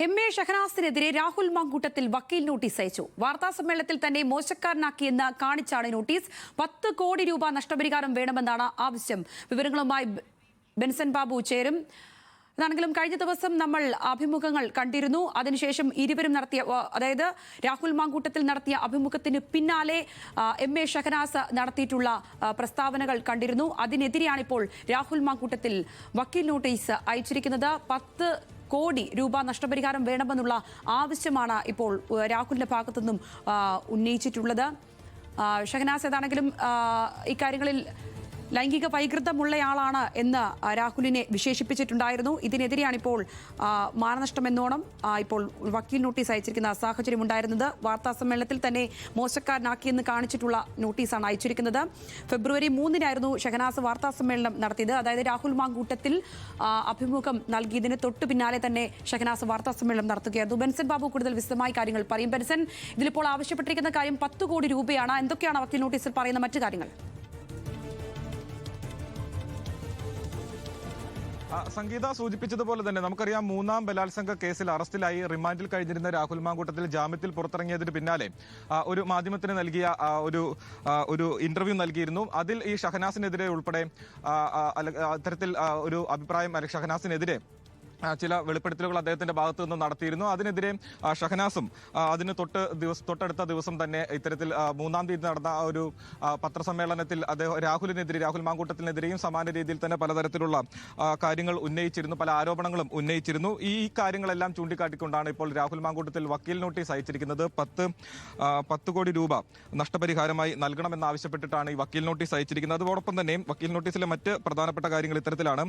MA. ഷഹനാസിനെതിരെ Rahul Mamkootathil വക്കീൽ notice അയച്ചു. വാർത്താസമ്മേളനത്തിൽ തന്നെ മോശക്കാരനാക്കിയെന്ന് കാണിച്ചാണ് നോട്ടീസ്. 10 കോടി രൂപ നഷ്ടപരിഹാരം വേണമെന്നാണ് ആവശ്യം. വിവരങ്ങളുമായി ബെൻസൺ ബാബു ചേരും. അതാണെങ്കിലും കഴിഞ്ഞ ദിവസം നമ്മൾ അഭിമുഖങ്ങൾ കണ്ടിരുന്നു. അതിനുശേഷം ഇരുവരും നടത്തിയ, അതായത് രാഹുൽ മാങ്കൂട്ടത്തിൽ നടത്തിയ അഭിമുഖത്തിന് പിന്നാലെ എം.എ. ഷഹനാസ് നടത്തിയിട്ടുള്ള പ്രസ്താവനകൾ കണ്ടിരുന്നു. അതിനെതിരെയാണിപ്പോൾ രാഹുൽ മാങ്കൂട്ടത്തിൽ വക്കീൽ നോട്ടീസ് അയച്ചിരിക്കുന്നത്. 10 കോടി രൂപ നഷ്ടപരിഹാരം വേണമെന്നുള്ള ആവശ്യമാണ് ഇപ്പോൾ രാഹുലിന്റെ ഭാഗത്തു നിന്നും ഉന്നയിച്ചിട്ടുള്ളത്. ഷഹനാസ് ഏതാണെങ്കിലും ഇക്കാര്യങ്ങളിൽ ലൈംഗിക വൈകൃതമുള്ളയാളാണ് എന്ന് രാഹുലിനെ വിശേഷിപ്പിച്ചിട്ടുണ്ടായിരുന്നു. ഇതിനെതിരെയാണിപ്പോൾ മാനനഷ്ടമെന്നോണം ഇപ്പോൾ വക്കീൽ നോട്ടീസ് അയച്ചിരിക്കുന്ന സാഹചര്യം ഉണ്ടായിരുന്നത്. വാർത്താസമ്മേളനത്തിൽ തന്നെ മോശക്കാരനാക്കിയെന്ന് കാണിച്ചിട്ടുള്ള നോട്ടീസാണ് അയച്ചിരിക്കുന്നത്. ഫെബ്രുവരി 3-നായിരുന്നു ഷഹനാസ് വാർത്താസമ്മേളനം നടത്തിയത്. അതായത് രാഹുൽ മാങ്കൂട്ടത്തിൽ അഭിമുഖം നൽകിയതിന് തൊട്ടു പിന്നാലെ തന്നെ ഷഹനാസ് വാർത്താസമ്മേളനം നടത്തുകയായിരുന്നു. ബെൻസൺ ബാബു കൂടുതൽ വിശദമായി കാര്യങ്ങൾ പറയും. ബെൻസൺ, ഇതിലിപ്പോൾ ആവശ്യപ്പെട്ടിരിക്കുന്ന കാര്യം 10 കോടി രൂപയാണ്. എന്തൊക്കെയാണ് വക്കീൽ നോട്ടീസിൽ പറയുന്ന മറ്റു കാര്യങ്ങൾ? സംഗീത സൂചിപ്പിച്ചതുപോലെ തന്നെ നമുക്കറിയാം, 3-ാം ബലാത്സംഗ കേസിൽ അറസ്റ്റിലായി റിമാൻഡിൽ കഴിഞ്ഞിരുന്ന രാഹുൽ മാങ്കൂട്ടത്തിൽ ജാമ്യത്തിൽ പുറത്തിറങ്ങിയതിന് പിന്നാലെ ഒരു മാധ്യമത്തിന് നൽകിയ ഒരു ഇന്റർവ്യൂ നൽകിയിരുന്നു. അതിൽ ഈ ഷഹനാസിനെതിരെ ഉൾപ്പെടെ അത്തരത്തിൽ ഒരു അഭിപ്രായം ഷഹനാസിനെതിരെ ചില വെളിപ്പെടുത്തലുകൾ അദ്ദേഹത്തിന്റെ ഭാഗത്തു നിന്ന് നടത്തിയിരുന്നു. അതിനെതിരെ ഷഹനാസും അതിന് തൊട്ടടുത്ത ദിവസം തന്നെ ഇത്തരത്തിൽ 3-ാം തീയതി നടന്ന ഒരു പത്രസമ്മേളനത്തിൽ രാഹുൽ മാങ്കൂട്ടത്തിനെതിരെയും സമാന രീതിയിൽ തന്നെ പലതരത്തിലുള്ള കാര്യങ്ങൾ ഉന്നയിച്ചിരുന്നു, പല ആരോപണങ്ങളും ഉന്നയിച്ചിരുന്നു. ഈ കാര്യങ്ങളെല്ലാം ചൂണ്ടിക്കാട്ടിക്കൊണ്ടാണ് ഇപ്പോൾ രാഹുൽ മാങ്കൂട്ടത്തിൽ വക്കീൽ നോട്ടീസ് അയച്ചിരിക്കുന്നത്. 10 കോടി രൂപ നഷ്ടപരിഹാരമായി നൽകണമെന്നാവശ്യപ്പെട്ടിട്ടാണ് ഈ വക്കീൽ നോട്ടീസ് അയച്ചിരിക്കുന്നത്. അതോടൊപ്പം തന്നെ വക്കീൽ നോട്ടീസിലെ മറ്റ് പ്രധാനപ്പെട്ട കാര്യങ്ങൾ ഇത്തരത്തിലാണ്.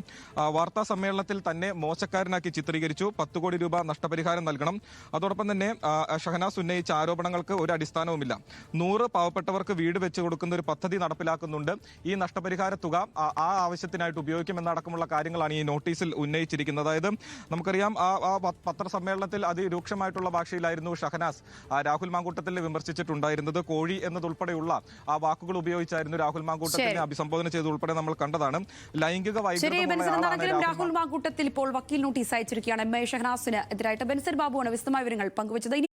വാർത്താ സമ്മേളനത്തിൽ തന്നെ മോശക്കാരനാക്കി ചിത്രീകരിച്ചു, 10 കോടി രൂപ നഷ്ടപരിഹാരം നൽകണം. അതോടൊപ്പം തന്നെ ഷഹനാസ് ഉന്നയിച്ച ആരോപണങ്ങൾക്ക് ഒരു അടിസ്ഥാനവുമില്ല. 100 പാവപ്പെട്ടവർക്ക് വീട് വെച്ച് കൊടുക്കുന്ന ഒരു പദ്ധതി നടപ്പിലാക്കുന്നുണ്ട്. ഈ നഷ്ടപരിഹാര തുക ആ ആവശ്യത്തിനായിട്ട് ഉപയോഗിക്കുമെന്നടക്കമുള്ള കാര്യങ്ങളാണ് ഈ നോട്ടീസിൽ ഉന്നയിച്ചിരിക്കുന്നത്. അതായത് നമുക്കറിയാം, ആ പത്രസമ്മേളനത്തിൽ അതിരൂക്ഷമായിട്ടുള്ള ഭാഷയിലായിരുന്നു ഷഹനാസ് രാഹുൽ മാങ്കൂട്ടത്തിൽ വിമർശിച്ചിട്ടുണ്ടായിരുന്നത്. കോഴി എന്നതുൾപ്പെടെയുള്ള ആ വാക്കുകൾ ഉപയോഗിച്ചായിരുന്നു രാഹുൽ മാങ്കൂട്ടത്തിനെ അഭിസംബോധന ചെയ്തുൾപ്പെടെ നമ്മൾ കണ്ടതാണ്. ലൈംഗിക വൈകല്യം രാഹുൽ മാങ്കൂട്ടത്തിൽ ഇപ്പോൾ വക്കീൽ നോട്ടീസ് അയച്ചിരിക്കുകയാണ് എം.എ. ഷഹനാസിന് എതിരായിട്ട്. ബെൻസൺ ബാബുവാണ് വിശദമായ വിവരങ്ങൾ പങ്കുവച്ചത്.